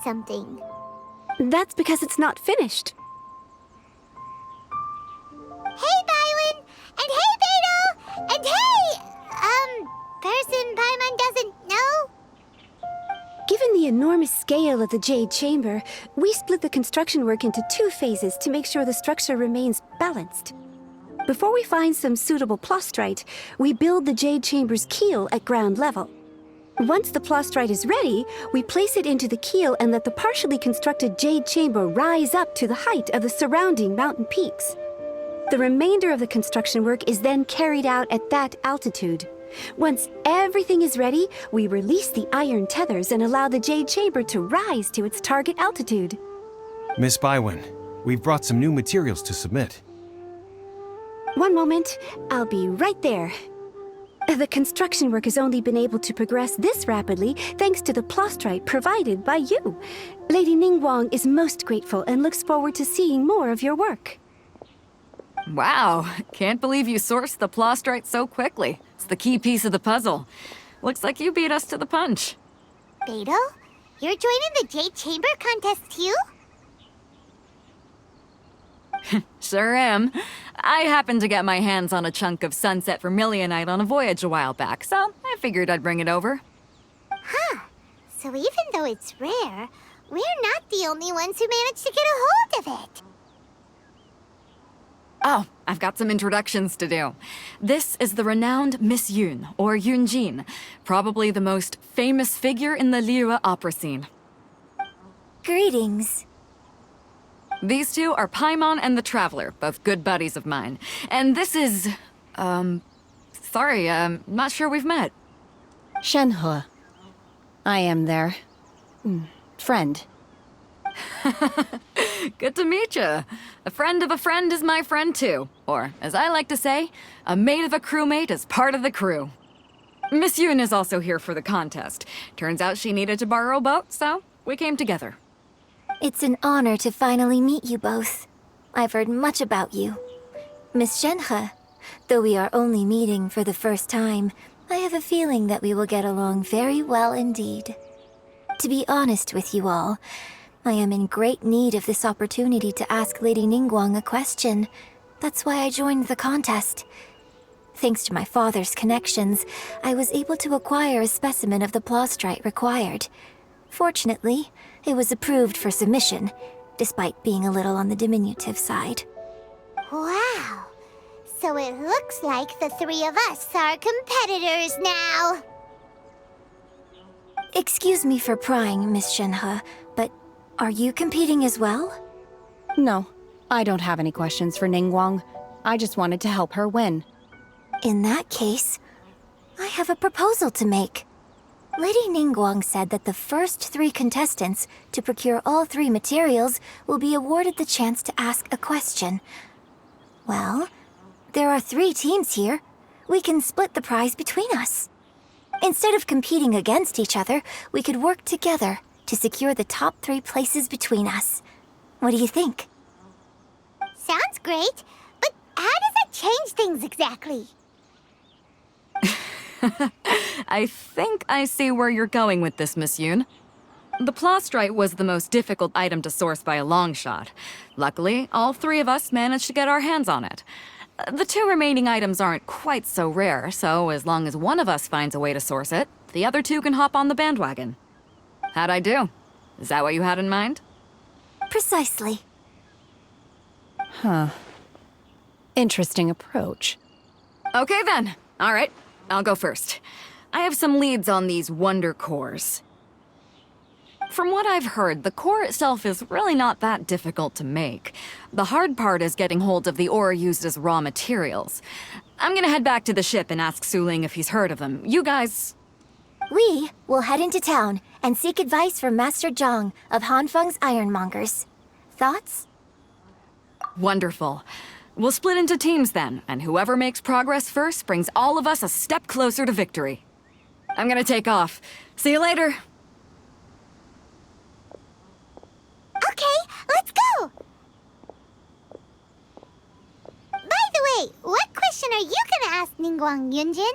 something. That's because it's not finished. Hey, Bywin! And hey, Beidou! And hey! Person Paimon doesn't know? Given the enormous scale of the Jade Chamber, we split the construction work into 2 phases to make sure the structure remains balanced. Before we find some suitable plastrite, we build the Jade Chamber's keel at ground level. Once the plastrite is ready, we place it into the keel and let the partially constructed Jade Chamber rise up to the height of the surrounding mountain peaks. The remainder of the construction work is then carried out at that altitude. Once everything is ready, we release the iron tethers and allow the Jade Chamber to rise to its target altitude. Miss Bywin, we've brought some new materials to submit. One moment, I'll be right there. The construction work has only been able to progress this rapidly thanks to the plastrite provided by you. Lady Ningguang is most grateful and looks forward to seeing more of your work. Wow, can't believe you sourced the plastrite so quickly. It's the key piece of the puzzle. Looks like you beat us to the punch. Beidou, you're joining the Jade Chamber contest too? Sure am. I happened to get my hands on a chunk of sunset vermilionite on a voyage a while back, so I figured I'd bring it over. Huh. So even though it's rare, we're not the only ones who managed to get a hold of it. Oh, I've got some introductions to do. This is the renowned Miss Yun, or Yunjin, probably the most famous figure in the Liyue opera scene. Greetings. These two are Paimon and the Traveler, both good buddies of mine. And this is... sorry, not sure we've met. Shenhe. I am their... friend. Good to meet you. A friend of a friend is my friend too. Or, as I like to say, a mate of a crewmate is part of the crew. Miss Yun is also here for the contest. Turns out she needed to borrow a boat, so we came together. It's an honor to finally meet you both. I've heard much about you. Miss Shenhe, though we are only meeting for the first time, I have a feeling that we will get along very well indeed. To be honest with you all, I am in great need of this opportunity to ask Lady Ningguang a question. That's why I joined the contest. Thanks to my father's connections, I was able to acquire a specimen of the plastrite required. Fortunately, it was approved for submission, despite being a little on the diminutive side. Wow! So it looks like the 3 of us are competitors now! Excuse me for prying, Miss Shenhe, but are you competing as well? No, I don't have any questions for Ningguang. I just wanted to help her win. In that case, I have a proposal to make. Lady Ningguang said that the first 3 contestants to procure all 3 materials will be awarded the chance to ask a question. Well, there are 3 teams here. We can split the prize between us. Instead of competing against each other, we could work together to secure the top 3 places between us. What do you think? Sounds great, but how does that change things exactly? I think I see where you're going with this, Miss Yun. The plastrite was the most difficult item to source by a long shot. Luckily, all 3 of us managed to get our hands on it. The 2 remaining items aren't quite so rare, so as long as one of us finds a way to source it, the other 2 can hop on the bandwagon. How'd I do? Is that what you had in mind? Precisely. Huh. Interesting approach. Okay then. All right. I'll go first. I have some leads on these wonder cores. From what I've heard, the core itself is really not that difficult to make. The hard part is getting hold of the ore used as raw materials. I'm gonna head back to the ship and ask Suling if he's heard of them. You guys... We will head into town and seek advice from Master Zhang of Hanfeng's Ironmongers. Thoughts? Wonderful. We'll split into teams then, and whoever makes progress first brings all of us a step closer to victory. I'm gonna take off. See you later. Okay, let's go! By the way, what question are you gonna ask Ningguang, Yunjin?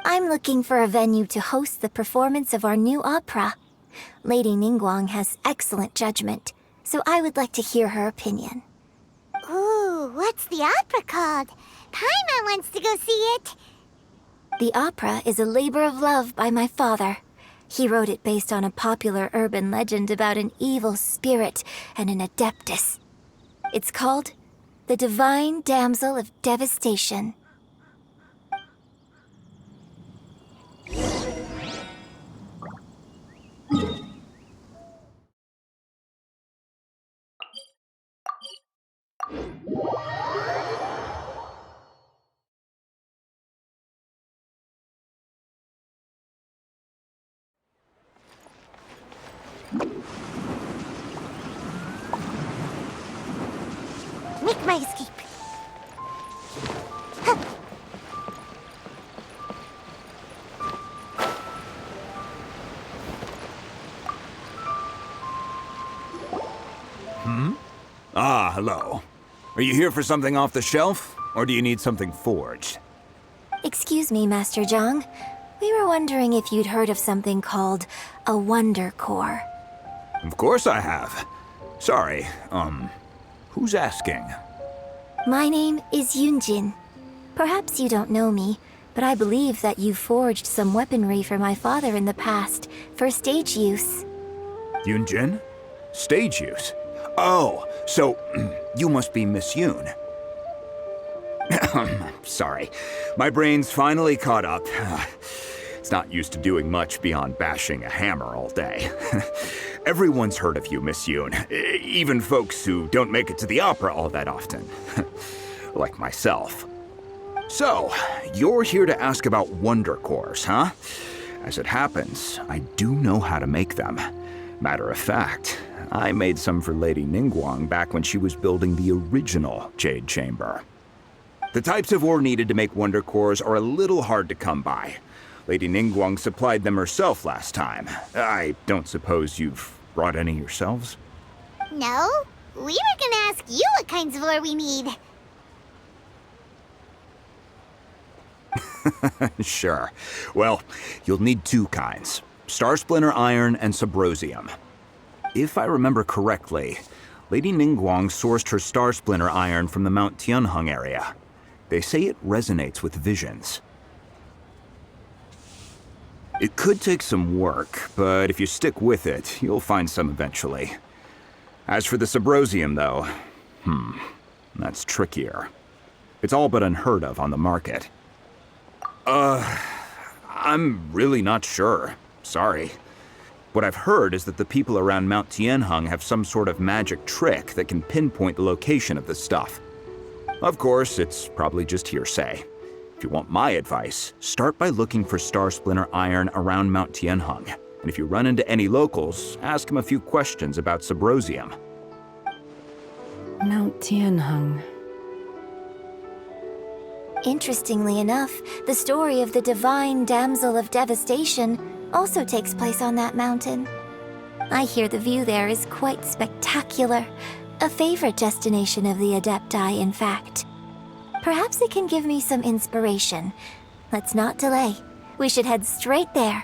I'm looking for a venue to host the performance of our new opera. Lady Ningguang has excellent judgment, so I would like to hear her opinion. Ooh, what's the opera called? Paimon wants to go see it. The opera is a labor of love by my father. He wrote it based on a popular urban legend about an evil spirit and an adeptus. It's called The Divine Damsel of Devastation. Make my escape. Ah, hello. Are you here for something off the shelf, or do you need something forged? Excuse me, Master Zhang. We were wondering if you'd heard of something called a Wonder Core. Of course I have. Sorry, who's asking? My name is Yunjin. Perhaps you don't know me, but I believe that you forged some weaponry for my father in the past, for stage use. Yunjin? Stage use? Oh, so you must be Miss Yoon. Sorry, my brain's finally caught up. It's not used to doing much beyond bashing a hammer all day. Everyone's heard of you, Miss Yoon. Even folks who don't make it to the opera all that often. Like myself. So, you're here to ask about Wonder Cores, huh? As it happens, I do know how to make them. Matter of fact, I made some for Lady Ningguang back when she was building the original Jade Chamber. The types of ore needed to make Wonder Cores are a little hard to come by. Lady Ningguang supplied them herself last time. I don't suppose you've brought any yourselves? No, we were gonna ask you what kinds of ore we need. Sure. Well, you'll need two kinds. Star Splinter Iron and Subrosium. If I remember correctly, Lady Ningguang sourced her Star Splinter Iron from the Mount Tianheng area. They say it resonates with visions. It could take some work, but if you stick with it, you'll find some eventually. As for the Subrosium, though, that's trickier. It's all but unheard of on the market. I'm really not sure. Sorry. What I've heard is that the people around Mount Tianheng have some sort of magic trick that can pinpoint the location of the stuff. Of course, it's probably just hearsay. If you want my advice, start by looking for Star Splinter Iron around Mount Tianheng. And if you run into any locals, ask them a few questions about Subrosium. Mount Tianheng. Interestingly enough, the story of the Divine Damsel of Devastation also takes place on that mountain. I hear the view there is quite spectacular. A favorite destination of the Adepti, in fact. Perhaps it can give me some inspiration. Let's not delay. We should head straight there.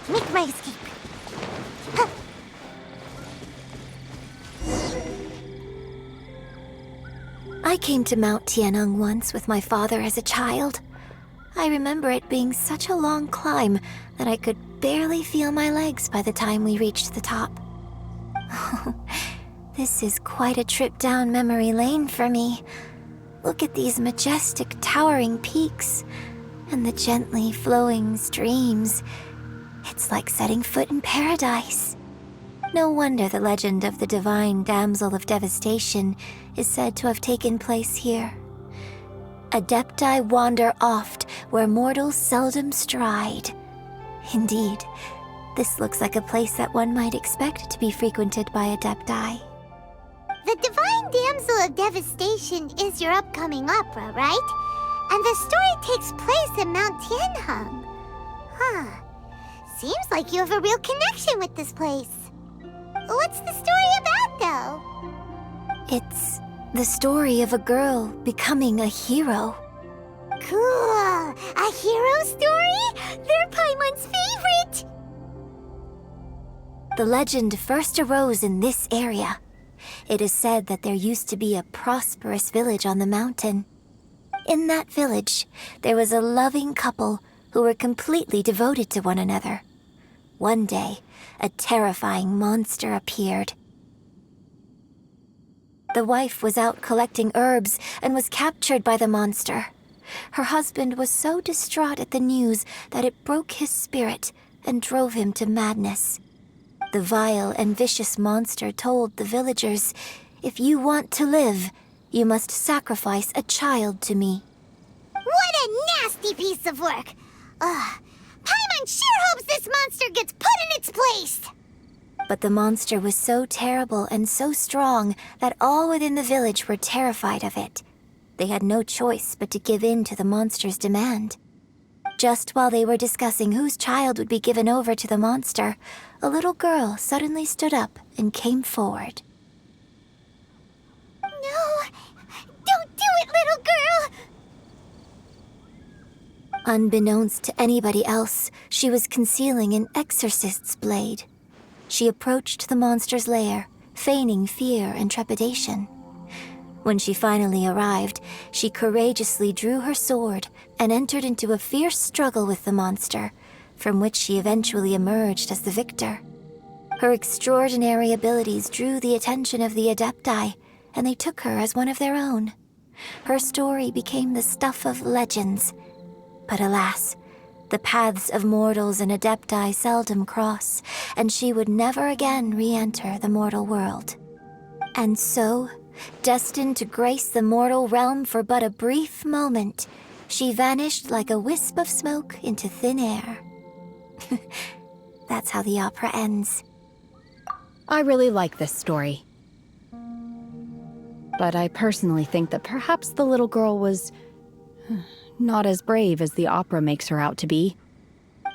Make my escape. I came to Mount Tianheng once with my father as a child. I remember it being such a long climb that I could barely feel my legs by the time we reached the top. This is quite a trip down memory lane for me. Look at these majestic, towering peaks and the gently flowing streams. It's like setting foot in paradise. No wonder the legend of the Divine Damsel of Devastation is said to have taken place here. Adepti wander oft where mortals seldom stride. Indeed, this looks like a place that one might expect to be frequented by Adepti. The Divine Damsel of Devastation is your upcoming opera, right? And the story takes place in Mount Tianheng. Huh. Seems like you have a real connection with this place. What's the story about, though? It's the story of a girl becoming a hero. Cool! A hero story? They're Paimon's favorite! The legend first arose in this area. It is said that there used to be a prosperous village on the mountain. In that village, there was a loving couple who were completely devoted to one another. One day, a terrifying monster appeared. The wife was out collecting herbs and was captured by the monster. Her husband was so distraught at the news that it broke his spirit and drove him to madness. The vile and vicious monster told the villagers, "If you want to live, you must sacrifice a child to me." What a nasty piece of work! Ugh. Paimon sure hopes this monster gets put in its place! But the monster was so terrible and so strong that all within the village were terrified of it. They had no choice but to give in to the monster's demand. Just while they were discussing whose child would be given over to the monster, a little girl suddenly stood up and came forward. No! Don't do it, little girl! Unbeknownst to anybody else, she was concealing an exorcist's blade. She approached the monster's lair, feigning fear and trepidation. When she finally arrived, she courageously drew her sword and entered into a fierce struggle with the monster, from which she eventually emerged as the victor. Her extraordinary abilities drew the attention of the Adepti, and they took her as one of their own. Her story became the stuff of legends. But alas, the paths of mortals and Adepti seldom cross, and she would never again re-enter the mortal world. And so, destined to grace the mortal realm for but a brief moment, she vanished like a wisp of smoke into thin air. That's how the opera ends. I really like this story. But I personally think that perhaps the little girl was not as brave as the opera makes her out to be.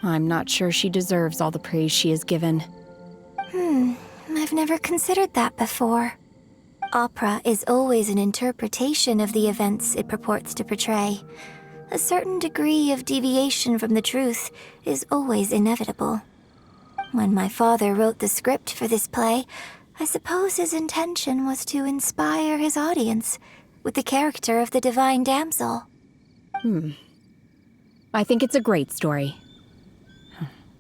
I'm not sure she deserves all the praise she is given. I've never considered that before. Opera is always an interpretation of the events it purports to portray. A certain degree of deviation from the truth is always inevitable. When my father wrote the script for this play, I suppose his intention was to inspire his audience with the character of the Divine Damsel. I think it's a great story.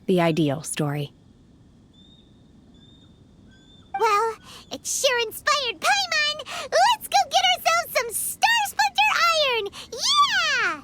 The ideal story. Well, it sure inspired Paimon! Let's go get ourselves some Star Splinter Iron! Yeah!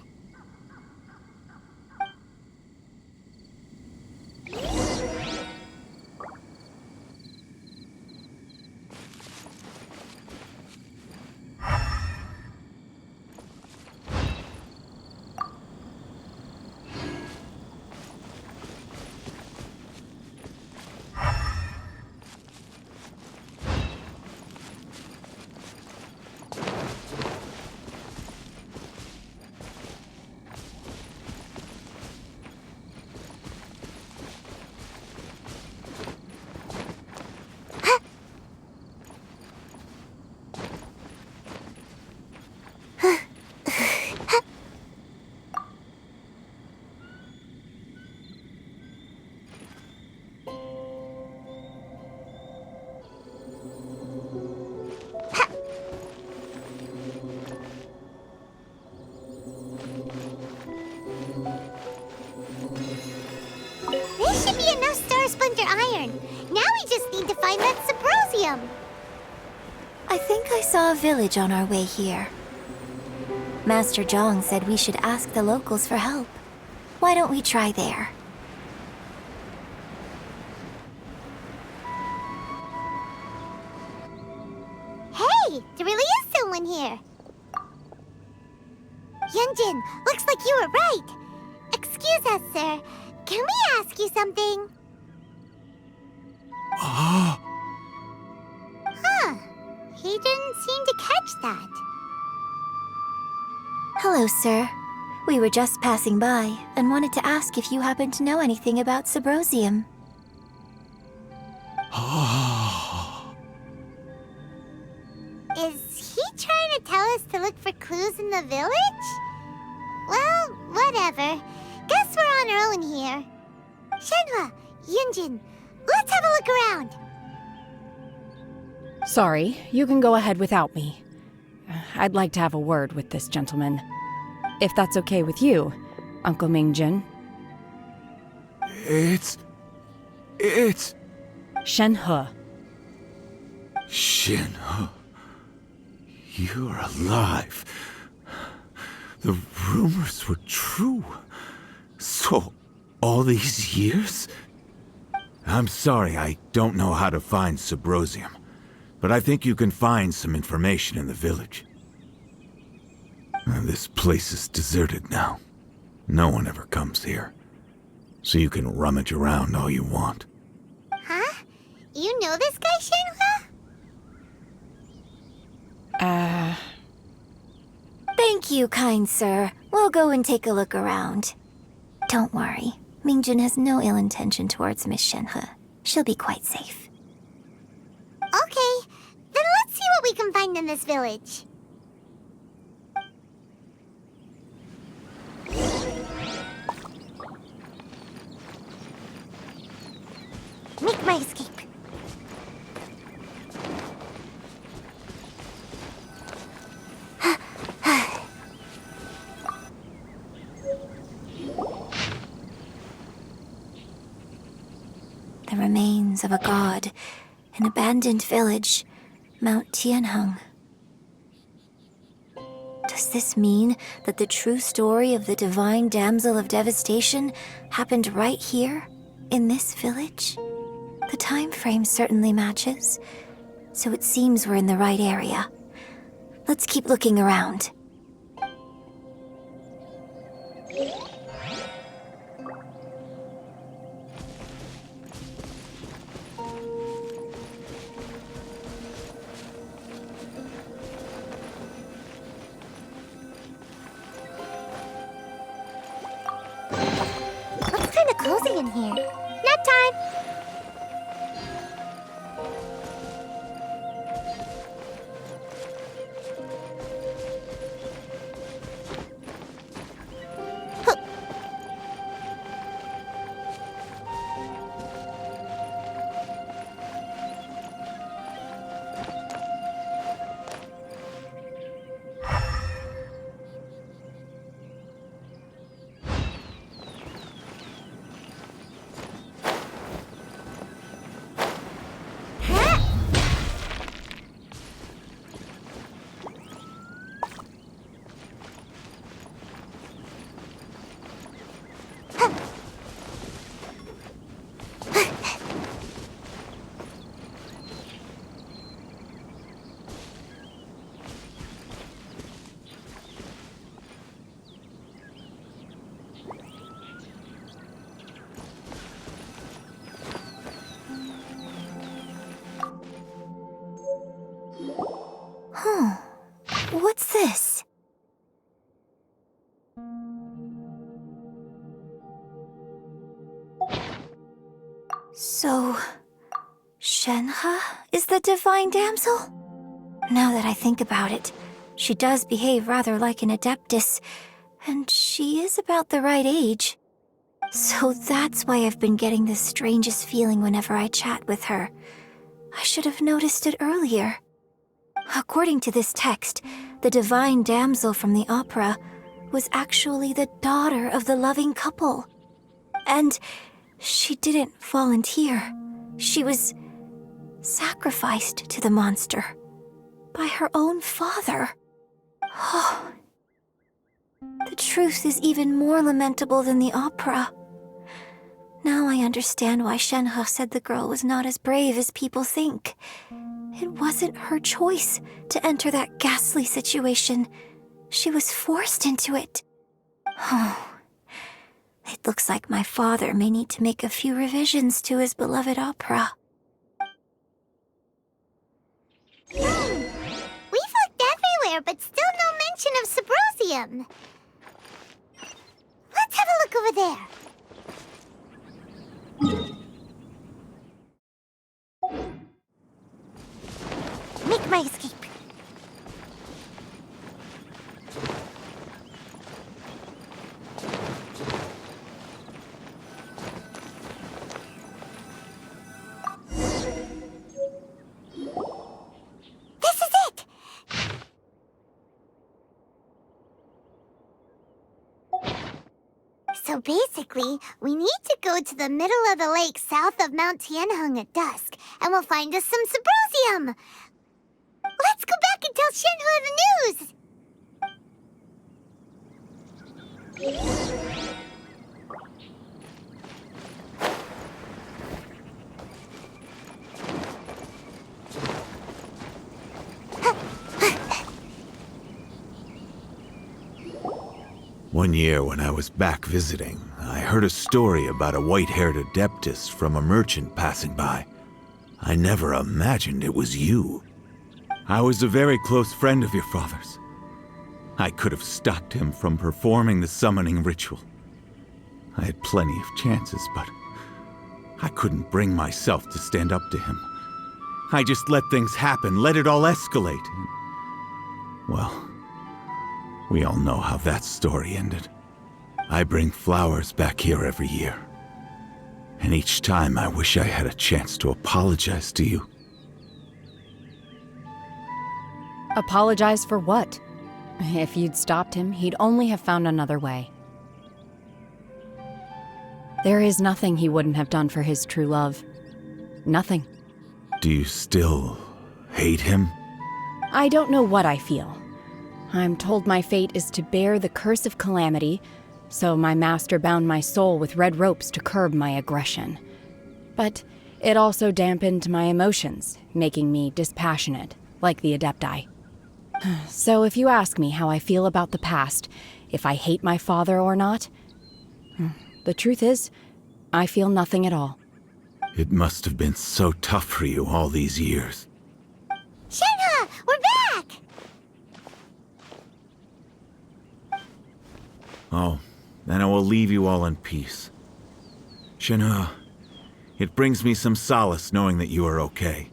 This should be enough Star Splinter Iron. Now we just need to find that Symposium. I think I saw a village on our way here. Master Zhang said we should ask the locals for help. Why don't we try there? Hey, there really is someone here. Yunjin, looks like you were right. Excuse us, sir. Can we ask you something? Huh. He seem to catch that. Hello, sir. We were just passing by and wanted to ask if you happen to know anything about Subrosium. Is he trying to tell us to look for clues in the village? Well, whatever. Guess we're on our own here. Shenhua, Yunjin, let's have a look around. Sorry, you can go ahead without me. I'd like to have a word with this gentleman. If that's okay with you, Uncle Mingjin. It's... Shenhe. Shenhe. You're alive. The rumors were true. So, all these years? I'm sorry, I don't know how to find Subrosium, but I think you can find some information in the village. This place is deserted now. No one ever comes here. So you can rummage around all you want. Huh? You know this guy, Shenhua? Thank you, kind sir. We'll go and take a look around. Don't worry. Mingjin has no ill intention towards Miss Shenhe. She'll be quite safe. Okay, then let's see what we can find in this village. Make my escape. The remains of a god, an abandoned village, Mount Tianheng. Does this mean that the true story of the divine damsel of devastation happened right here, in this village? The time frame certainly matches, so it seems we're in the right area. Let's keep looking around. Looks kinda cozy in here. Nap time! What's this? So, Shenhe is the divine damsel? Now that I think about it, she does behave rather like an adeptus, and she is about the right age. So that's why I've been getting the strangest feeling whenever I chat with her. I should have noticed it earlier. According to this text, the divine damsel from the opera was actually the daughter of the loving couple. And she didn't volunteer. She was sacrificed to the monster by her own father. Oh, the truth is even more lamentable than the opera. Now I understand why Shenhe said the girl was not as brave as people think. It wasn't her choice to enter that ghastly situation. She was forced into it. Oh, it looks like my father may need to make a few revisions to his beloved opera. We there, but still no mention of Sybrosium. Let's have a look over there. Make my escape. This is it! So basically, we need to go to the middle of the lake south of Mount Tianheng at dusk, and we'll find us some Sybrosium! Let's go back and tell Shenhua the news! One year when I was back visiting, I heard a story about a white-haired adeptus from a merchant passing by. I never imagined it was you. I was a very close friend of your father's. I could have stopped him from performing the summoning ritual. I had plenty of chances, but I couldn't bring myself to stand up to him. I just let things happen, let it all escalate. Well, we all know how that story ended. I bring flowers back here every year. And each time I wish I had a chance to apologize to you. Apologize for what? If you'd stopped him, he'd only have found another way. There is nothing he wouldn't have done for his true love. Nothing. Do you still hate him? I don't know what I feel. I'm told my fate is to bear the curse of calamity, so my master bound my soul with red ropes to curb my aggression. But it also dampened my emotions, making me dispassionate, like the Adepti. So if you ask me how I feel about the past, if I hate my father or not, the truth is, I feel nothing at all. It must have been so tough for you all these years. Shenhua, we're back! Oh, then I will leave you all in peace. Shenhua, it brings me some solace knowing that you are okay.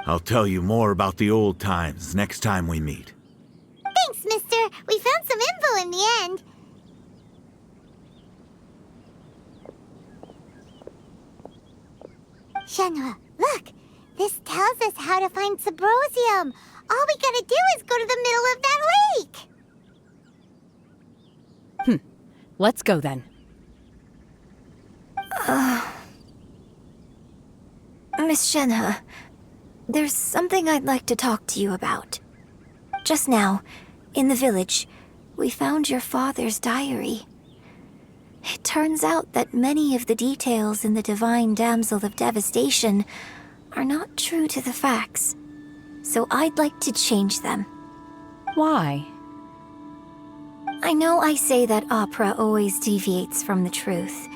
I'll tell you more about the old times next time we meet. Thanks, mister. We found some info in the end. Shenhua, look! This tells us how to find Sybrosium. All we gotta do is go to the middle of that lake! Let's go then. Miss Shenhe, there's something I'd like to talk to you about. Just now, in the village, we found your father's diary. It turns out that many of the details in the Divine Damsel of Devastation are not true to the facts, so I'd like to change them. Why? I know I say that opera always deviates from the truth,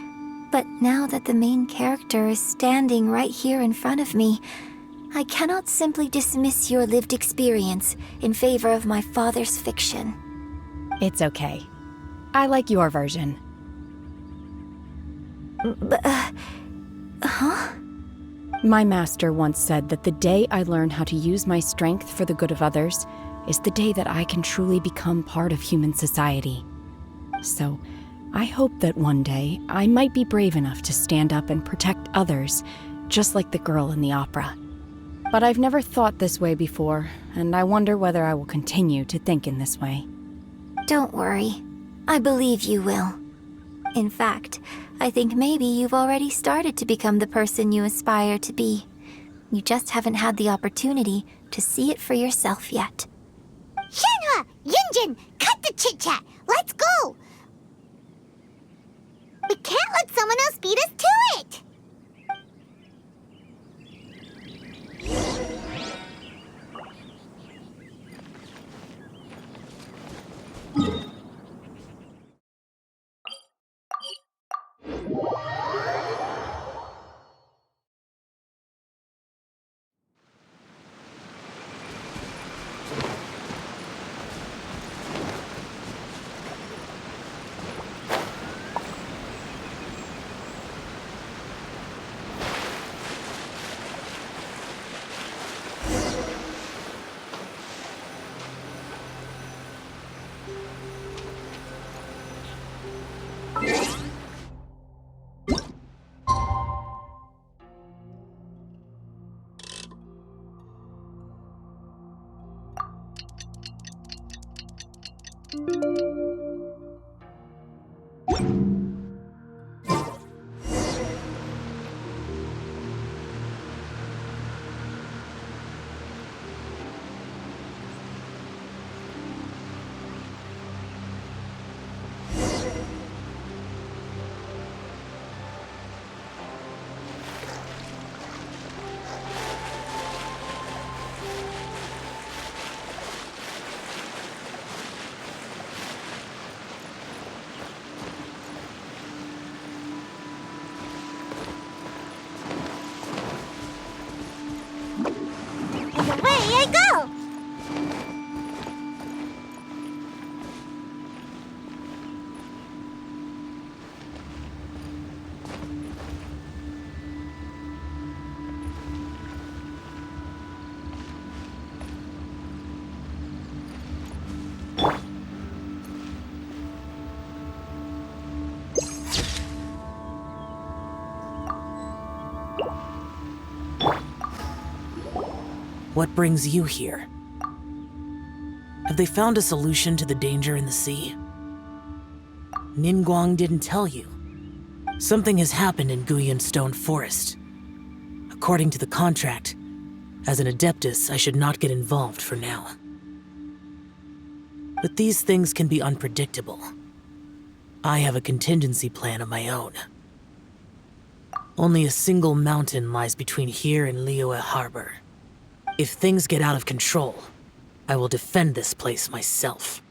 but now that the main character is standing right here in front of me, I cannot simply dismiss your lived experience in favor of my father's fiction. It's okay. I like your version. My master once said that the day I learn how to use my strength for the good of others is the day that I can truly become part of human society. So, I hope that one day I might be brave enough to stand up and protect others, just like the girl in the opera. But I've never thought this way before, and I wonder whether I will continue to think in this way. Don't worry. I believe you will. In fact, I think maybe you've already started to become the person you aspire to be. You just haven't had the opportunity to see it for yourself yet. Shenhua! Yunjin! Cut the chit-chat! Let's go! We can't let someone else beat us to it! And away I go! What brings you here? Have they found a solution to the danger in the sea? Ningguang didn't tell you. Something has happened in Guyan Stone Forest. According to the contract, as an Adeptus, I should not get involved for now. But these things can be unpredictable. I have a contingency plan of my own. Only a single mountain lies between here and Liyue Harbor. If things get out of control, I will defend this place myself.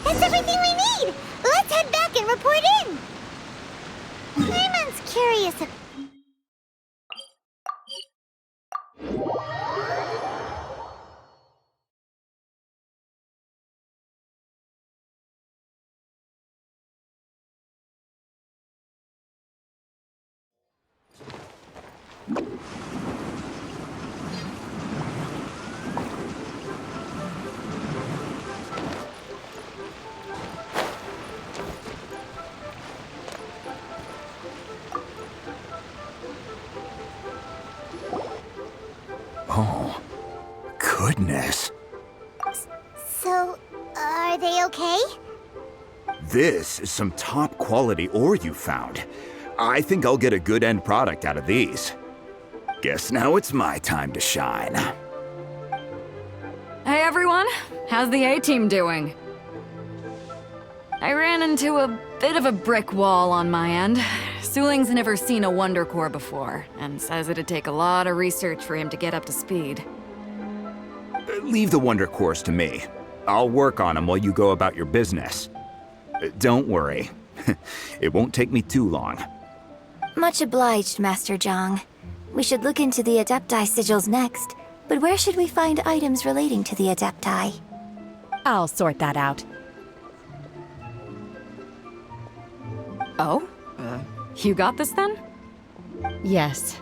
That's everything we need! Let's head back and report in! Paimon's curious. Oh, goodness. So, are they okay? This is some top quality ore you found. I think I'll get a good end product out of these. Guess now it's my time to shine. Hey everyone, how's the A-team doing? I ran into a bit of a brick wall on my end. Suling's never seen a Wonder Core before, and says it'd take a lot of research for him to get up to speed. Leave the Wonder Cores to me. I'll work on them while you go about your business. Don't worry. It won't take me too long. Much obliged, Master Zhang. We should look into the Adepti sigils next, but where should we find items relating to the Adepti? I'll sort that out. Oh? You got this then? Yes.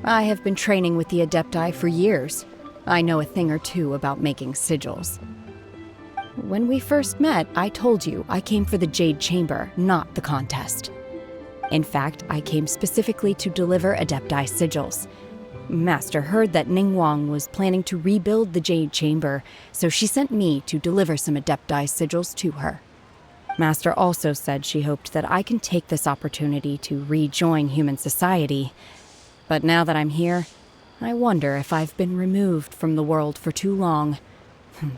I have been training with the Adepti for years. I know a thing or two about making sigils. When we first met, I told you I came for the Jade Chamber, not the contest. In fact, I came specifically to deliver Adepti sigils. Master heard that Ningguang was planning to rebuild the Jade Chamber, so she sent me to deliver some Adepti sigils to her. Master also said she hoped that I can take this opportunity to rejoin human society. But now that I'm here, I wonder if I've been removed from the world for too long.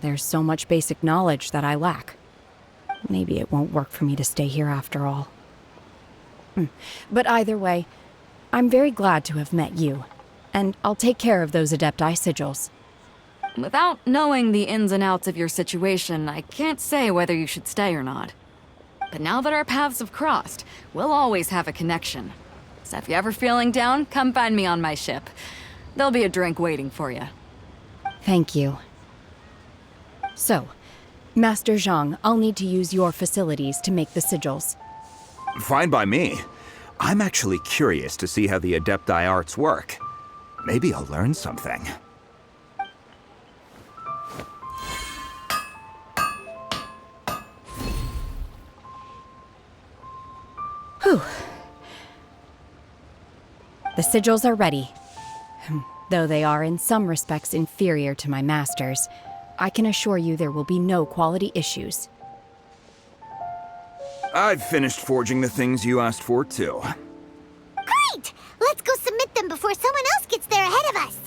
There's so much basic knowledge that I lack. Maybe it won't work for me to stay here after all. But either way, I'm very glad to have met you, and I'll take care of those Adepti sigils. Without knowing the ins and outs of your situation, I can't say whether you should stay or not. But now that our paths have crossed, we'll always have a connection. So if you're ever feeling down, come find me on my ship. There'll be a drink waiting for you. Thank you. So, Master Zhang, I'll need to use your facilities to make the sigils. Fine by me. I'm actually curious to see how the Adepti arts work. Maybe I'll learn something. The sigils are ready. Though they are in some respects inferior to my master's, I can assure you there will be no quality issues. I've finished forging the things you asked for, too. Great! Let's go submit them before someone else gets there ahead of us.